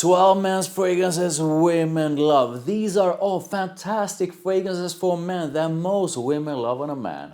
12 men's fragrances women love. These are all fantastic fragrances for men that most women love on a man.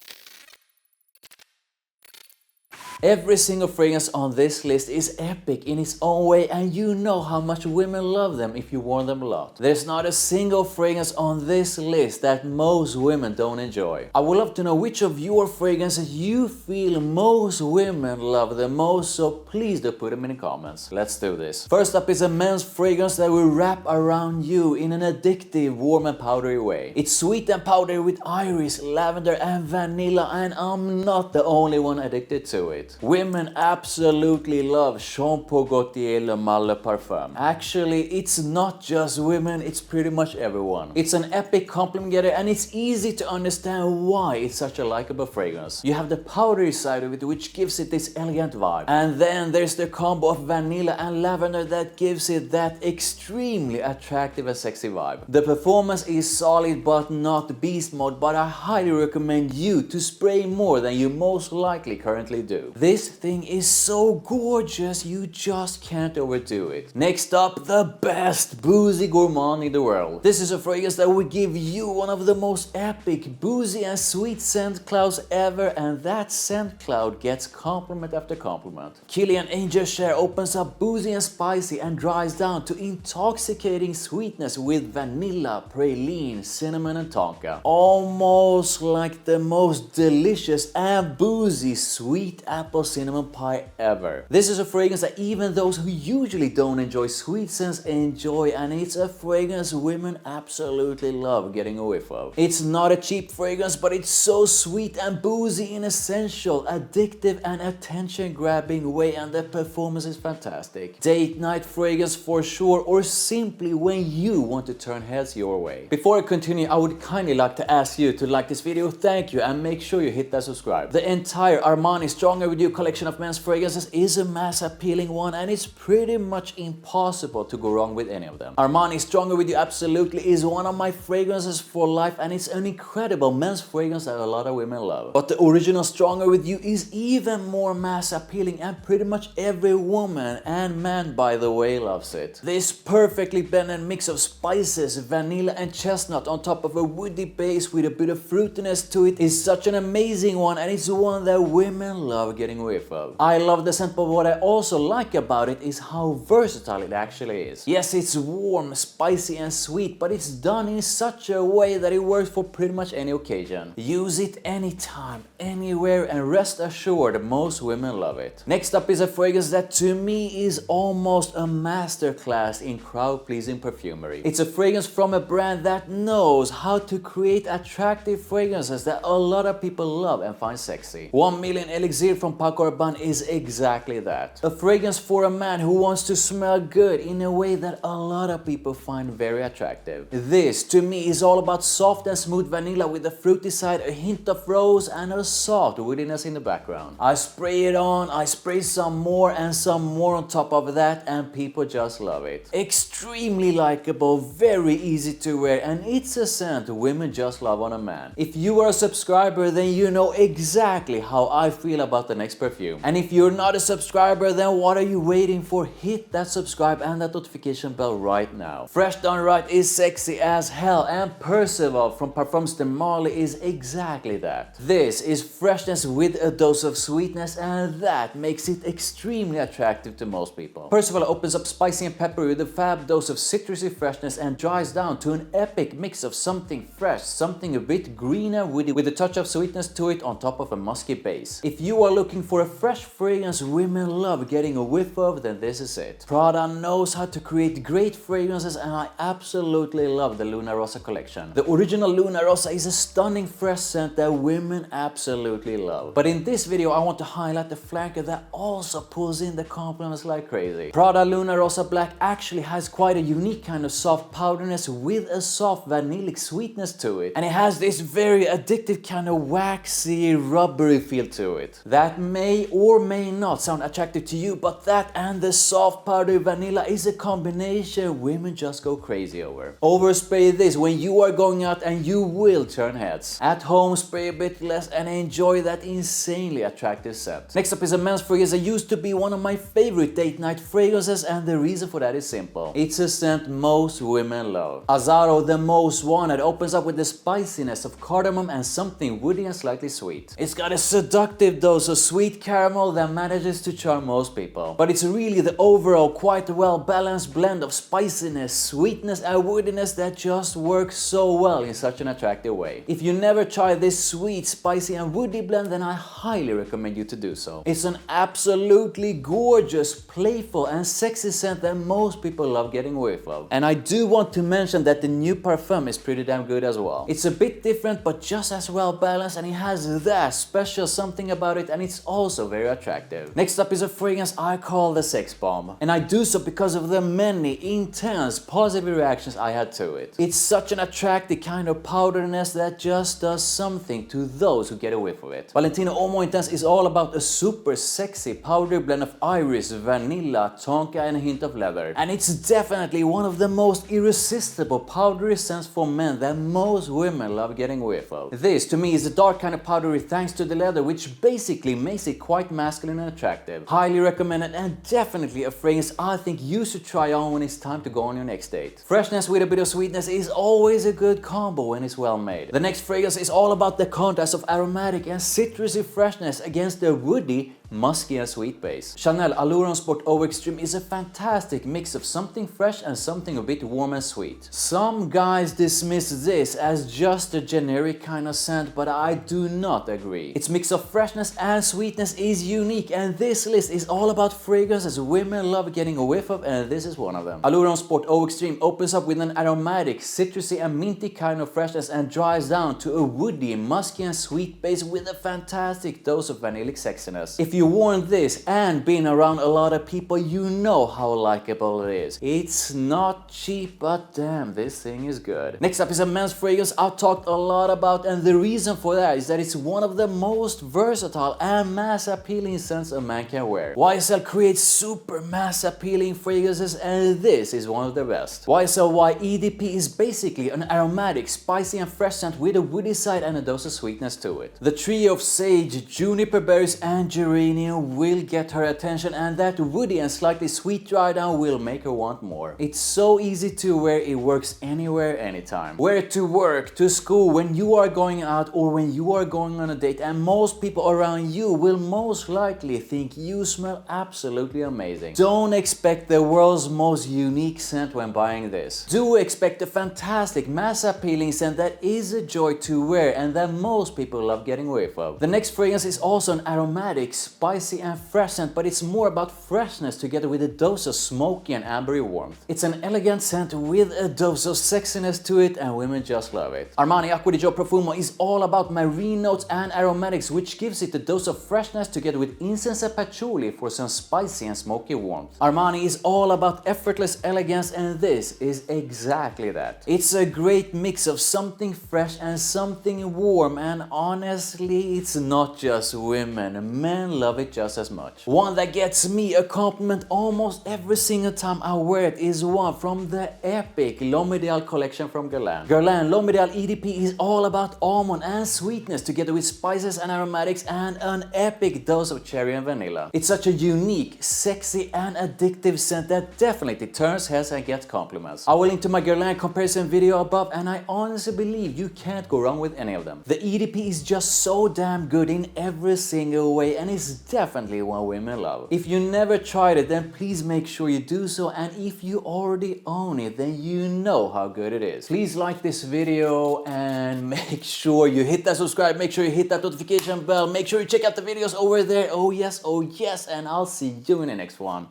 Every single fragrance on this list is epic in its own way, and you know how much women love them if you wear them a lot. There's not a single fragrance on this list that most women don't enjoy. I would love to know which of your fragrances you feel most women love the most, so please do put them in the comments. Let's do this. First up is a men's fragrance that will wrap around you in an addictive, warm and powdery way. It's sweet and powdery with iris, lavender and vanilla, and I'm not the only one addicted to it. Women absolutely love Jean Paul Gaultier Le Male Parfum. Actually, it's not just women, it's pretty much everyone. It's an epic compliment getter, and it's easy to understand why it's such a likable fragrance. You have the powdery side of it, which gives it this elegant vibe. And then there's the combo of vanilla and lavender that gives it that extremely attractive and sexy vibe. The performance is solid but not beast mode, but I highly recommend you to spray more than you most likely currently do. This thing is so gorgeous, you just can't overdo it. Next up, the best Boozy gourmand in the world. This is a fragrance that will give you one of the most epic, boozy and sweet scent clouds ever, and that scent cloud gets compliment after compliment. Killian Angel Share opens up boozy and spicy and dries down to intoxicating sweetness with vanilla, praline, cinnamon and tonka. Almost like the most delicious and boozy sweet apple cinnamon pie ever. This is a fragrance that even those who usually don't enjoy sweet scents enjoy, and it's a fragrance women absolutely love getting a whiff of. It's not a cheap fragrance, but it's so sweet and boozy in essential, addictive and attention grabbing way, and the performance is fantastic. Date night fragrance for sure, or simply when you want to turn heads your way. Before I continue, I would kindly like to ask you to like this video, thank you, and make sure you hit that subscribe. The entire Armani Stronger With You collection of men's fragrances is a mass appealing one, and it's pretty much impossible to go wrong with any of them. Armani Stronger With You absolutely is one of my fragrances for life, and it's an incredible men's fragrance that a lot of women love. But the original Stronger With You is even more mass appealing, and pretty much every woman and man, by the way, loves it. This perfectly blended mix of spices, vanilla and chestnut on top of a woody base with a bit of fruitiness to it is such an amazing one, and it's one that women love getting whiff of. I love the scent, but what I also like about it is how versatile it actually is. Yes, it's warm, spicy and sweet, but it's done in such a way that it works for pretty much any occasion. Use it anytime, anywhere, and rest assured most women love it. Next up is a fragrance that to me is almost a masterclass in crowd-pleasing perfumery. It's a fragrance from a brand that knows how to create attractive fragrances that a lot of people love and find sexy. 1 Million Elixir from Paco Rabanne is exactly that. A fragrance for a man who wants to smell good in a way that a lot of people find very attractive. This, to me, is all about soft and smooth vanilla with a fruity side, a hint of rose, and a soft woodiness in the background. I spray it on, I spray some more and some more on top of that, and people just love it. Extremely likable, very easy to wear, and it's a scent women just love on a man. If you are a subscriber, then you know exactly how I feel about the next perfume. And if you're not a subscriber, then what are you waiting for? Hit that subscribe and that notification bell right now. Fresh Done Right is sexy as hell, and Percival from Parfums de Marly is exactly that. This is freshness with a dose of sweetness, and that makes it extremely attractive to most people. Percival opens up spicy and peppery with a fab dose of citrusy freshness and dries down to an epic mix of something fresh, something a bit green and woody with a touch of sweetness to it on top of a musky base. If you are looking for a fresh fragrance women love getting a whiff of, then this is it. Prada knows how to create great fragrances, and I absolutely love the Luna Rossa collection. The original Luna Rossa is a stunning fresh scent that women absolutely love. But in this video I want to highlight the flanker that also pulls in the compliments like crazy. Prada Luna Rossa Black actually has quite a unique kind of soft powderiness with a soft vanillic sweetness to it, and it has this very addictive kind of waxy, rubbery feel to it. That That may or may not sound attractive to you, but that and the soft powdery vanilla is a combination women just go crazy over. Overspray this when you are going out and you will turn heads. At home, spray a bit less and enjoy that insanely attractive scent. Next up is a men's fragrance that used to be one of my favorite date night fragrances, and the reason for that is simple. It's a scent most women love. Azzaro, the most wanted, opens up with the spiciness of cardamom and something woody and slightly sweet. It's got a seductive dose of sweet caramel that manages to charm most people. But it's really the overall quite well balanced blend of spiciness, sweetness and woodiness that just works so well in such an attractive way. If you never try this sweet, spicy and woody blend, then I highly recommend you to do so. It's an absolutely gorgeous, playful and sexy scent that most people love getting a whiff of. And I do want to mention that the new parfum is pretty damn good as well. It's a bit different but just as well balanced, and it has that special something about it, and it's also very attractive. Next up is a fragrance I call the sex bomb, and I do so because of the many intense positive reactions I had to it. It's such an attractive kind of powderiness that just does something to those who get a whiff of it. Valentino Homo Intense is all about a super sexy powdery blend of iris, vanilla, tonka and a hint of leather, and it's definitely one of the most irresistible powdery scents for men that most women love getting a whiff of. This to me is a dark kind of powdery thanks to the leather, which basically makes it quite masculine and attractive. Highly recommended, and definitely a fragrance I think you should try on when it's time to go on your next date. Freshness with a bit of sweetness is always a good combo when it's well made. The next fragrance is all about the contrast of aromatic and citrusy freshness against the woody, musky and sweet base. Chanel Allure Sport Eau Extreme is a fantastic mix of something fresh and something a bit warm and sweet. Some guys dismiss this as just a generic kind of scent, but I do not agree. Its mix of freshness and sweetness is unique, and this list is all about fragrances women love getting a whiff of, and this is one of them. Allure Sport Eau Extreme opens up with an aromatic, citrusy and minty kind of freshness and dries down to a woody, musky and sweet base with a fantastic dose of vanillic sexiness. If you've worn this and been around a lot of people, you know how likable it is. It's not cheap, but damn, this thing is good. Next up is a men's fragrance I've talked a lot about, and the reason for that is that it's one of the most versatile and mass appealing scents a man can wear. YSL creates super mass appealing fragrances, and this is one of the best. YSL EDP is basically an aromatic, spicy and fresh scent with a woody side and a dose of sweetness to it. The trio of sage, juniper berries and geranium will get her attention, and that woody and slightly sweet dry down will make her want more. It's so easy to wear, it works anywhere, anytime. Wear it to work, to school, when you are going out or when you are going on a date, and most people around you will most likely think you smell absolutely amazing. Don't expect the world's most unique scent when buying this. Do expect a fantastic mass appealing scent that is a joy to wear and that most people love getting a whiff of. The next fragrance is also an aromatic, spicy and fresh scent, but it's more about freshness together with a dose of smoky and ambery warmth. It's an elegant scent with a dose of sexiness to it, and women just love it. Armani Acqua di Gio Profumo is all about marine notes and aromatics, which gives it a dose of freshness together with incense and patchouli for some spicy and smoky warmth. Armani is all about effortless elegance, and this is exactly that. It's a great mix of something fresh and something warm, and honestly, it's not just women. Men love it just as much. One that gets me a compliment almost every single time I wear it is one from the epic L'Homme Ideal collection from Guerlain. Guerlain L'Homme Ideal EDP is all about almond and sweetness together with spices and aromatics and an epic dose of cherry and vanilla. It's such a unique, sexy and addictive scent that definitely turns heads and gets compliments. I will link to my Guerlain comparison video above, and I honestly believe you can't go wrong with any of them. The EDP is just so damn good in every single way, and it's definitely one women love. If you never tried it, then please make sure you do so, and if you already own it, then you know how good it is. Please like this video and make sure you hit that subscribe, make sure you hit that notification bell, make sure you check out the videos over there. Oh yes, and I'll see you in the next one.